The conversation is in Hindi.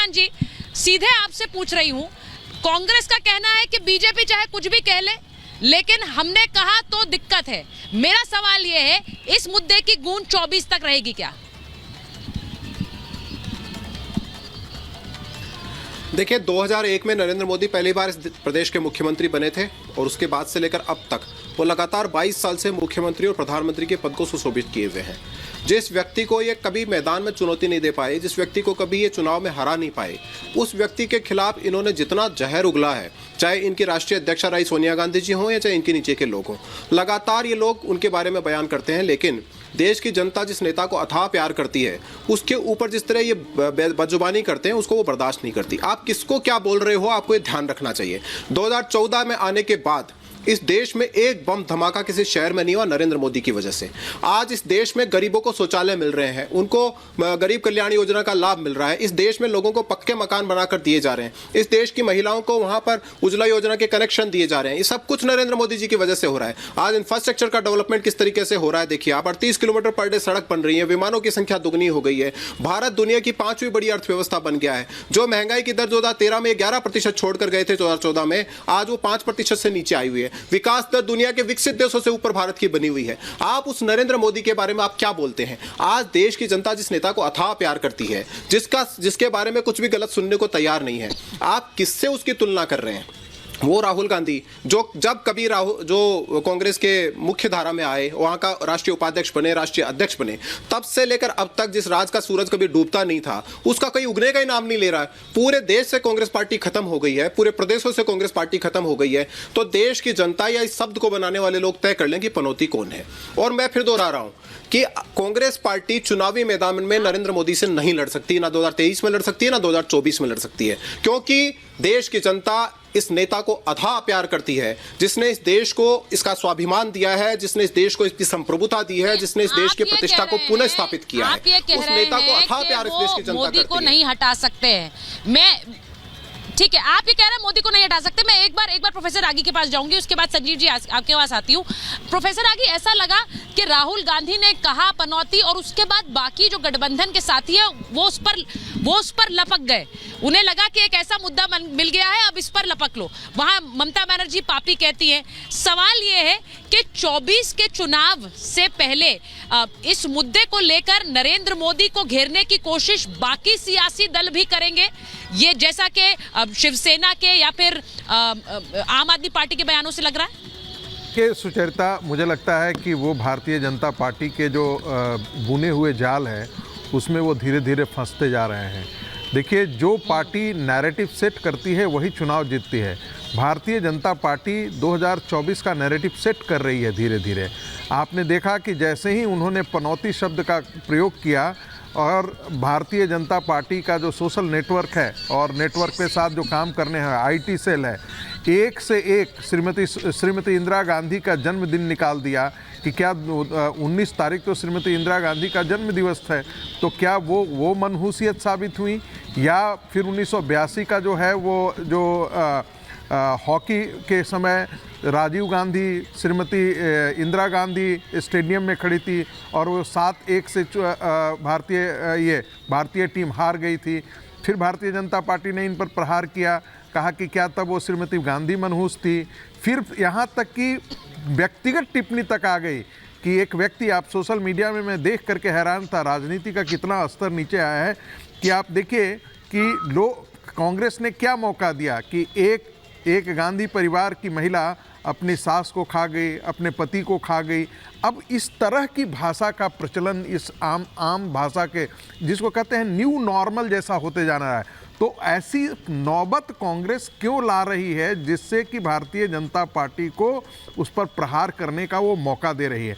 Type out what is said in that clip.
रजनीकांत जी, सीधे आपसे पूछ रही हूँ, कांग्रेस का कहना है कि बीजेपी चाहे कुछ भी कह ले, लेकिन हमने कहा तो दिक्कत है। मेरा सवाल यह है, इस मुद्दे की गूंज 24 तक रहेगी क्या? देखिए, 2001 में नरेंद्र मोदी पहली बार इस प्रदेश के मुख्यमंत्री बने थे और उसके बाद से लेकर अब तक वो लगातार 22 साल से मुख्यमंत्री और प्रधानमंत्री के पद को सुशोभित किए हुए हैं। जिस व्यक्ति को ये कभी मैदान में चुनौती नहीं दे पाए, जिस व्यक्ति को कभी ये चुनाव में हरा नहीं पाए, उस व्यक्ति के खिलाफ इन्होंने जितना जहर उगला है, चाहे इनकी राष्ट्रीय अध्यक्षा रही सोनिया गांधी जी हों या चाहे इनके नीचे के लोग हों, लगातार ये लोग उनके बारे में बयान करते हैं। लेकिन देश की जनता जिस नेता को अथाह प्यार करती है, उसके ऊपर जिस तरह ये बदजुबानी करते हैं, उसको वो बर्दाश्त नहीं करती। आप किसको क्या बोल रहे हो, आपको ये ध्यान रखना चाहिए। 2014 में आने के बाद इस देश में एक बम धमाका किसी शहर में नहीं हुआ नरेंद्र मोदी की वजह से। आज इस देश में गरीबों को शौचालय मिल रहे हैं, उनको गरीब कल्याण योजना का लाभ मिल रहा है। इस देश में लोगों को पक्के मकान बनाकर दिए जा रहे हैं। इस देश की महिलाओं को वहां पर उज्ज्वला योजना के कनेक्शन दिए जा रहे हैं। ये सब कुछ नरेंद्र मोदी जी की वजह से हो रहा है। आज इंफ्रास्ट्रक्चर का डेवलपमेंट किस तरीके से हो रहा है देखिए आप। 38 किलोमीटर पर डे सड़क बन रही है, विमानों की संख्या दुगनी हो गई है। भारत दुनिया की 5वीं बड़ी अर्थव्यवस्था बन गया है। जो महंगाई की दर 2013 में 11% छोड़कर गए थे 2014 में, आज वो 5% से नीचे आई हुई है। विकास दर दुनिया के विकसित देशों से ऊपर भारत की बनी हुई है। आप उस नरेंद्र मोदी के बारे में आप क्या बोलते हैं? आज देश की जनता जिस नेता को अथाह प्यार करती है, जिसके बारे में कुछ भी गलत सुनने को तैयार नहीं है, आप किससे उसकी तुलना कर रहे हैं? वो राहुल गांधी जो जब कभी जो कांग्रेस के मुख्य धारा में आए, वहां का राष्ट्रीय उपाध्यक्ष बने, राष्ट्रीय अध्यक्ष बने, तब से लेकर अब तक जिस राज का सूरज कभी डूबता नहीं था, उसका कहीं उगने का ही नाम नहीं ले रहा है। पूरे देश से कांग्रेस पार्टी खत्म हो गई है, पूरे प्रदेशों से कांग्रेस पार्टी खत्म हो गई है। तो देश की जनता या इस शब्द को बनाने वाले लोग तय कर लें कि पनौती कौन है। और मैं फिर दोहरा रहा हूं कि कांग्रेस पार्टी चुनावी मैदान में नरेंद्र मोदी से नहीं लड़ सकती, ना 2023 में लड़ सकती है, ना 2024 में लड़ सकती है, क्योंकि देश की जनता इस नेता को अथाह प्यार करती है, जिसने इस देश को इसका स्वाभिमान दिया है, जिसने इस देश को इसकी संप्रभुता दी है, जिसने इस देश की प्रतिष्ठा को पुनः स्थापित किया है। उस नेता को अथाह प्यार इस देश की जनता मोदी को नहीं हटा सकते हैं। मैं ठीक है, आप ये कह रहे हैं मोदी को नहीं हटा सकते। मैं एक बार प्रोफेसर आगी के पास जाऊंगी, उसके बाद संजीव जी आपके पास आती हूँ। प्रोफेसर आगी, ऐसा लगा कि राहुल गांधी ने कहा पनौती और उसके बाद बाकी जो गठबंधन के साथी है वो उस पर लपक गए। उन्हें लगा कि एक ऐसा मुद्दा मिल गया है, अब इस पर लपक लो। वहां ममता बनर्जी पापी कहती हैं। सवाल ये है कि 24 के चुनाव से पहले इस मुद्दे को लेकर नरेंद्र मोदी को घेरने की कोशिश बाकी सियासी दल भी करेंगे, ये जैसा कि शिवसेना के या फिर आम आदमी पार्टी के बयानों से लग रहा है? कि सुचरिता, मुझे लगता है कि वो भारतीय जनता पार्टी के जो बुने हुए जाल है उसमें वो धीरे धीरे फंसते जा रहे हैं। देखिए, जो पार्टी नैरेटिव सेट करती है वही चुनाव जीतती है। भारतीय जनता पार्टी 2024 का नैरेटिव सेट कर रही है धीरे धीरे। आपने देखा कि जैसे ही उन्होंने पनौती शब्द का प्रयोग किया और भारतीय जनता पार्टी का जो सोशल नेटवर्क है और नेटवर्क के साथ जो काम करने हैं, आईटी सेल है, एक से एक श्रीमती इंदिरा गांधी का जन्मदिन निकाल दिया कि क्या 19 तारीख तो श्रीमती इंदिरा गांधी का जन्म दिवस है, तो क्या वो मनहूसियत साबित हुई? या फिर 1982 का जो है वो जो हॉकी के समय राजीव गांधी श्रीमती इंदिरा गांधी स्टेडियम में खड़ी थी और वो 7-1 से भारतीय टीम हार गई थी। फिर भारतीय जनता पार्टी ने इन पर प्रहार किया, कहा कि क्या तब वो श्रीमती गांधी मनहूस थी। फिर यहाँ तक कि व्यक्तिगत टिप्पणी तक आ गई कि एक व्यक्ति, आप सोशल मीडिया में मैं देख करके हैरान था, राजनीति का कितना स्तर नीचे आया है कि आप देखिए कि कांग्रेस ने क्या मौका दिया कि एक गांधी परिवार की महिला अपनी सास को खा गई, अपने पति को खा गई। अब इस तरह की भाषा का प्रचलन इस आम भाषा के, जिसको कहते हैं न्यू नॉर्मल जैसा होते जाना है। तो ऐसी नौबत कांग्रेस क्यों ला रही है जिससे कि भारतीय जनता पार्टी को उस पर प्रहार करने का वो मौका दे रही है?